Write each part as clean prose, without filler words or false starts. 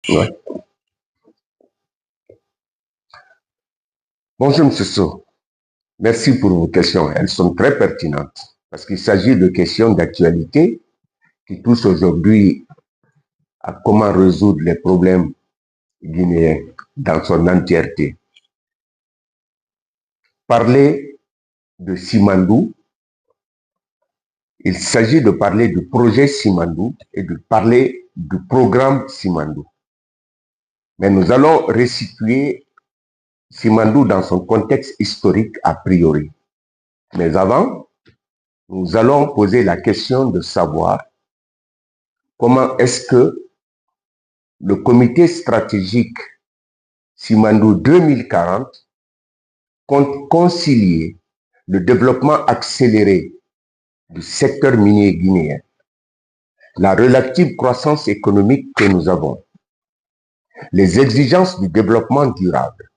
Ouais. Bonjour, M. So. Merci pour vos questions. Elles sont très pertinentes parce qu'il s'agit de questions d'actualité qui touchent aujourd'hui à comment résoudre les problèmes guinéens dans son entièreté. Parler de Simandou, il s'agit de parler du projet Simandou et de parler du programme Simandou. Mais nous allons resituer Simandou dans son contexte historique a priori. Mais avant, nous allons poser la question de savoir comment est-ce que le comité stratégique Simandou 2040 compte concilier le développement accéléré du secteur minier guinéen, la relative croissance économique que nous avons, les exigences du développement durable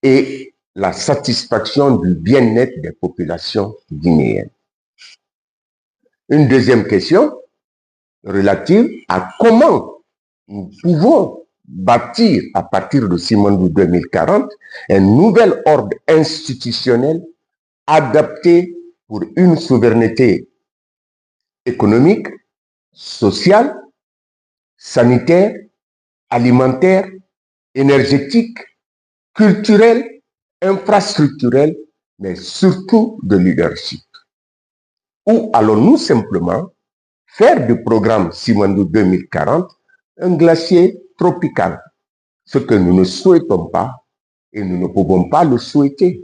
et la satisfaction du bien-être des populations guinéennes. Une deuxième question relative à comment nous pouvons bâtir à partir de Simandou 2040 un nouvel ordre institutionnel adapté pour une souveraineté économique, sociale, sanitaire, alimentaire, énergétique, culturelle, infrastructurelle, mais surtout de leadership. Ou allons-nous simplement faire du programme Simandou 2040 un glacier tropical, ce que nous ne souhaitons pas et nous ne pouvons pas le souhaiter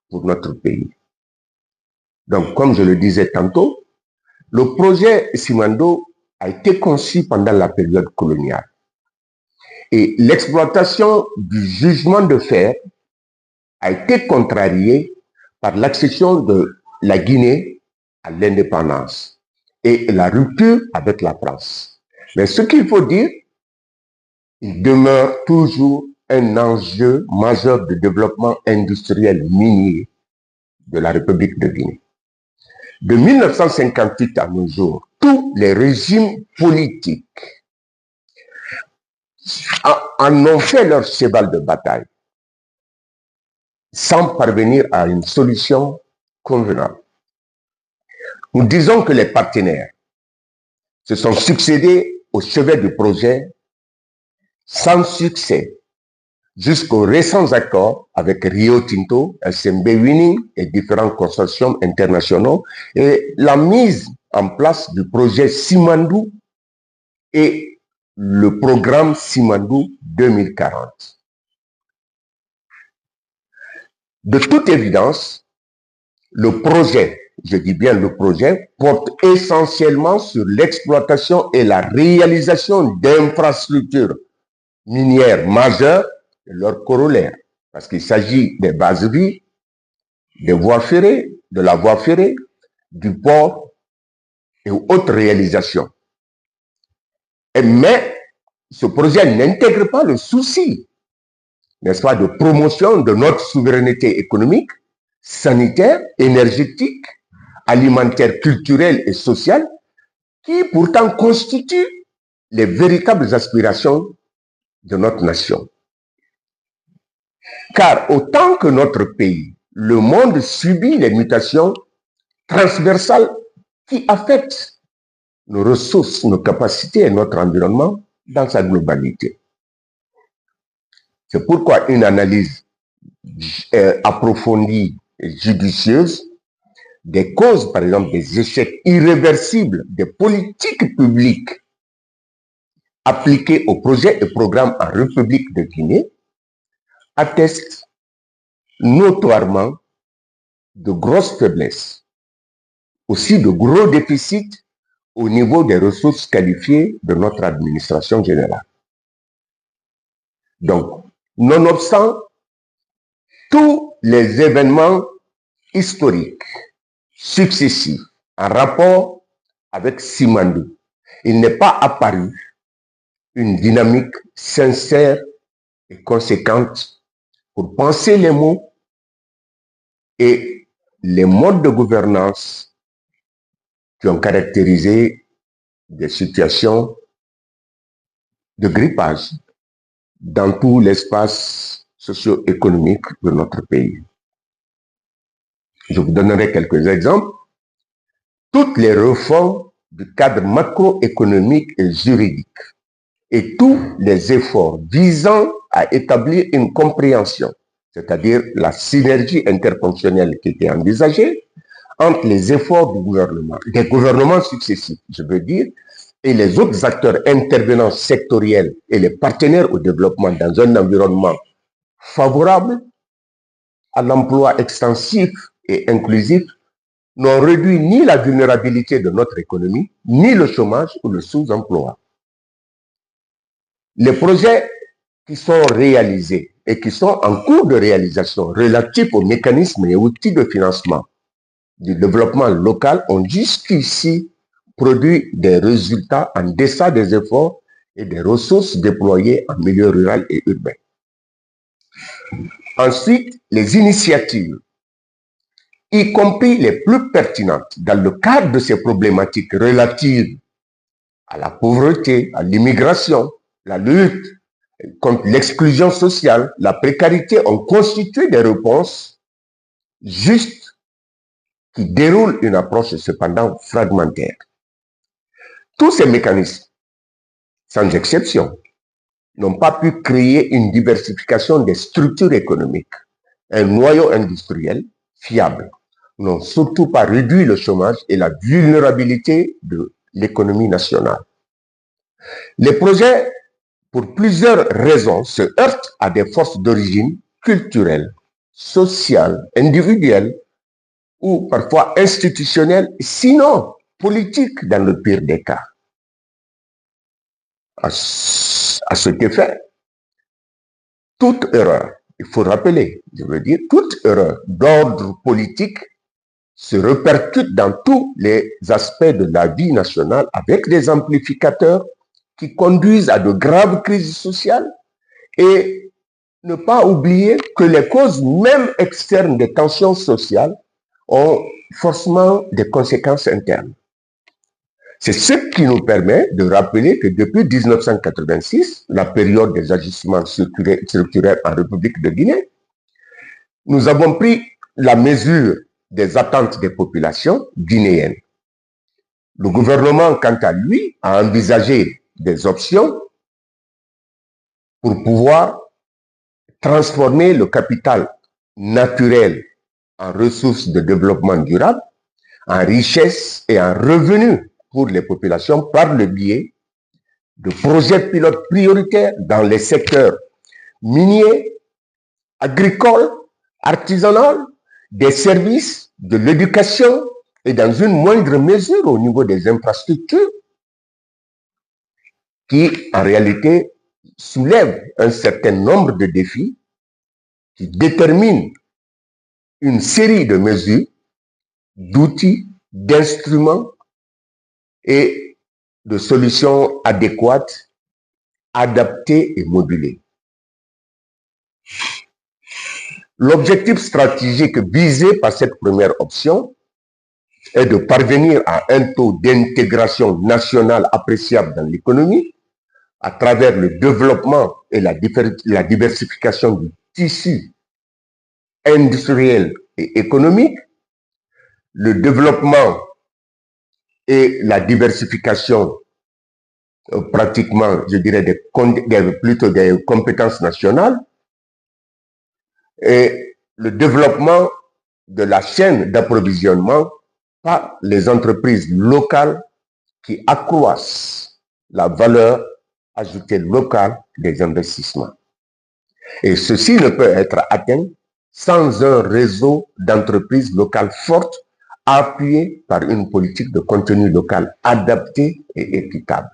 pour notre pays. Donc, comme je le disais tantôt, le projet Simandou a été conçu pendant la période coloniale. Et l'exploitation du jugement de fer a été contrariée par l'accession de la Guinée à l'indépendance et la rupture avec la France. Mais ce qu'il faut dire, il demeure toujours un enjeu majeur de développement industriel minier de la République de Guinée. De 1958 à nos jours, tous les régimes politiques en ont fait leur cheval de bataille sans parvenir à une solution convenable. Nous disons que les partenaires se sont succédés au chevet du projet sans succès jusqu'aux récents accords avec Rio Tinto, SMB Winning et différents consortiums internationaux et la mise en place du projet Simandou et le programme Simandou 2040. De toute évidence, le projet, je dis bien le projet, porte essentiellement sur l'exploitation et la réalisation d'infrastructures minières majeures et leurs corollaires, parce qu'il s'agit des bases de vie, des voies ferrées, de la voie ferrée, du port et autres réalisations. Mais ce projet n'intègre pas le souci, n'est-ce pas, de promotion de notre souveraineté économique, sanitaire, énergétique, alimentaire, culturelle et sociale, qui pourtant constituent les véritables aspirations de notre nation. Car autant que notre pays, le monde subit les mutations transversales qui affectent nos ressources, nos capacités et notre environnement dans sa globalité. C'est pourquoi une analyse approfondie et judicieuse des causes, par exemple, des échecs irréversibles des politiques publiques appliquées aux projets et programmes en République de Guinée atteste notoirement de grosses faiblesses, aussi de gros déficits au niveau des ressources qualifiées de notre administration générale. Donc, nonobstant tous les événements historiques successifs en rapport avec Simandou, il n'est pas apparu une dynamique sincère et conséquente pour penser les mots et les modes de gouvernance qui ont caractérisé des situations de grippage dans tout l'espace socio-économique de notre pays. Je vous donnerai quelques exemples. Toutes les réformes du cadre macroéconomique et juridique et tous les efforts visant à établir une compréhension, c'est-à-dire la synergie interfonctionnelle qui était envisagée entre les efforts du gouvernement, des gouvernements successifs, je veux dire, et les autres acteurs intervenants sectoriels et les partenaires au développement dans un environnement favorable à l'emploi extensif et inclusif, n'ont réduit ni la vulnérabilité de notre économie, ni le chômage ou le sous-emploi. Les projets qui sont réalisés et qui sont en cours de réalisation relatifs aux mécanismes et outils de financement du développement local ont jusqu'ici produit des résultats en deçà des efforts et des ressources déployées en milieu rural et urbain. Ensuite, les initiatives, y compris les plus pertinentes dans le cadre de ces problématiques relatives à la pauvreté, à l'immigration, la lutte contre l'exclusion sociale, la précarité, ont constitué des réponses justes qui déroulent une approche cependant fragmentaire. Tous ces mécanismes, sans exception, n'ont pas pu créer une diversification des structures économiques, un noyau industriel fiable, n'ont surtout pas réduit le chômage et la vulnérabilité de l'économie nationale. Les projets, pour plusieurs raisons, se heurtent à des forces d'origine culturelle, sociale, individuelle ou parfois institutionnelle, sinon politique dans le pire des cas. À cet effet, toute erreur, il faut rappeler, je veux dire, toute erreur d'ordre politique se répercute dans tous les aspects de la vie nationale avec des amplificateurs qui conduisent à de graves crises sociales et ne pas oublier que les causes même externes des tensions sociales ont forcément des conséquences internes. C'est ce qui nous permet de rappeler que depuis 1986, la période des ajustements structurels en République de Guinée, nous avons pris la mesure des attentes des populations guinéennes. Le gouvernement, quant à lui, a envisagé des options pour pouvoir transformer le capital naturel en ressources de développement durable, en richesse et en revenus pour les populations par le biais de projets pilotes prioritaires dans les secteurs miniers, agricoles, artisanaux, des services, de l'éducation et dans une moindre mesure au niveau des infrastructures qui, en réalité, soulèvent un certain nombre de défis qui déterminent une série de mesures, d'outils, d'instruments et de solutions adéquates, adaptées et modulées. L'objectif stratégique visé par cette première option est de parvenir à un taux d'intégration nationale appréciable dans l'économie à travers le développement et la diversification du tissu industriel et économique, le développement et la diversification pratiquement, je dirais, plutôt des compétences nationales, et le développement de la chaîne d'approvisionnement par les entreprises locales qui accroissent la valeur ajoutée locale des investissements. Et ceci ne peut être atteint sans un réseau d'entreprises locales fortes appuyé par une politique de contenu local adaptée et équitable.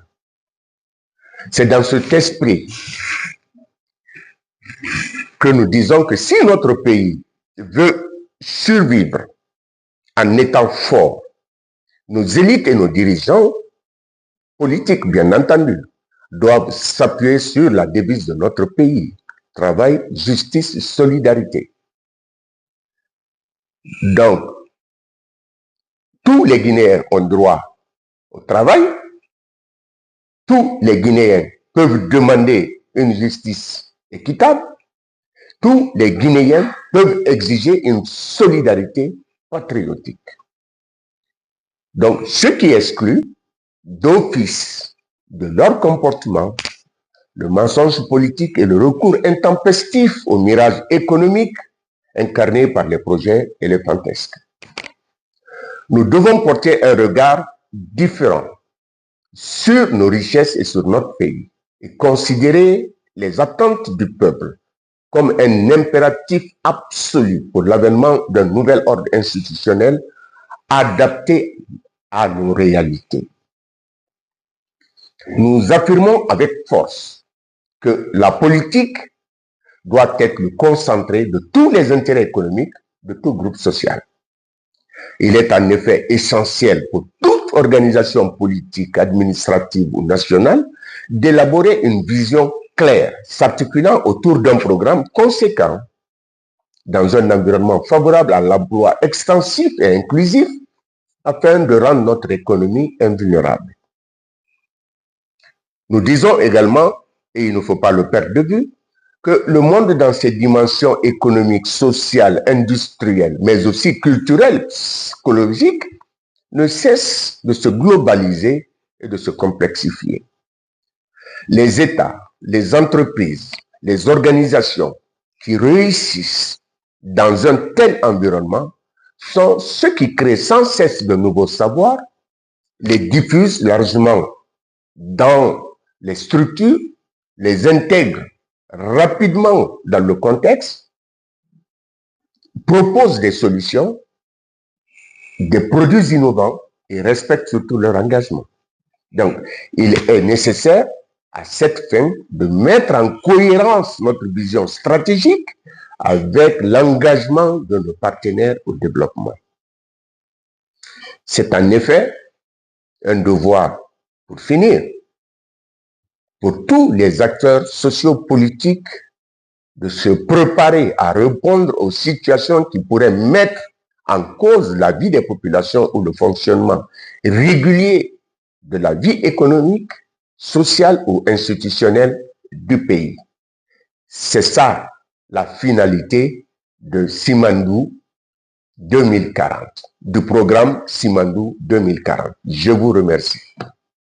C'est dans cet esprit que nous disons que si notre pays veut survivre en étant fort, nos élites et nos dirigeants politiques, bien entendu, doivent s'appuyer sur la devise de notre pays: travail, justice, solidarité. Donc, tous les Guinéens ont droit au travail, tous les Guinéens peuvent demander une justice équitable, tous les Guinéens peuvent exiger une solidarité patriotique. Donc, ce qui exclut d'office de leur comportement le mensonge politique et le recours intempestif au mirage économique incarné par les projets éléphantinesques. Nous devons porter un regard différent sur nos richesses et sur notre pays et considérer les attentes du peuple comme un impératif absolu pour l'avènement d'un nouvel ordre institutionnel adapté à nos réalités. Nous affirmons avec force que la politique doit être le concentré de tous les intérêts économiques de tout groupe social. Il est en effet essentiel pour toute organisation politique, administrative ou nationale d'élaborer une vision claire, s'articulant autour d'un programme conséquent dans un environnement favorable à l'emploi extensif et inclusif afin de rendre notre économie invulnérable. Nous disons également, et il ne faut pas le perdre de vue, que le monde dans ses dimensions économiques, sociales, industrielles, mais aussi culturelles, psychologiques, ne cesse de se globaliser et de se complexifier. Les États, les entreprises, les organisations qui réussissent dans un tel environnement sont ceux qui créent sans cesse de nouveaux savoirs, les diffusent largement dans les structures, les intègrent rapidement dans le contexte, proposent des solutions, des produits innovants et respectent surtout leur engagement. Donc, il est nécessaire à cette fin de mettre en cohérence notre vision stratégique avec l'engagement de nos partenaires au développement. C'est en effet un devoir, pour finir, pour tous les acteurs sociopolitiques de se préparer à répondre aux situations qui pourraient mettre en cause la vie des populations ou le fonctionnement régulier de la vie économique, sociale ou institutionnelle du pays. C'est ça la finalité de Simandou 2040, du programme Simandou 2040. Je vous remercie.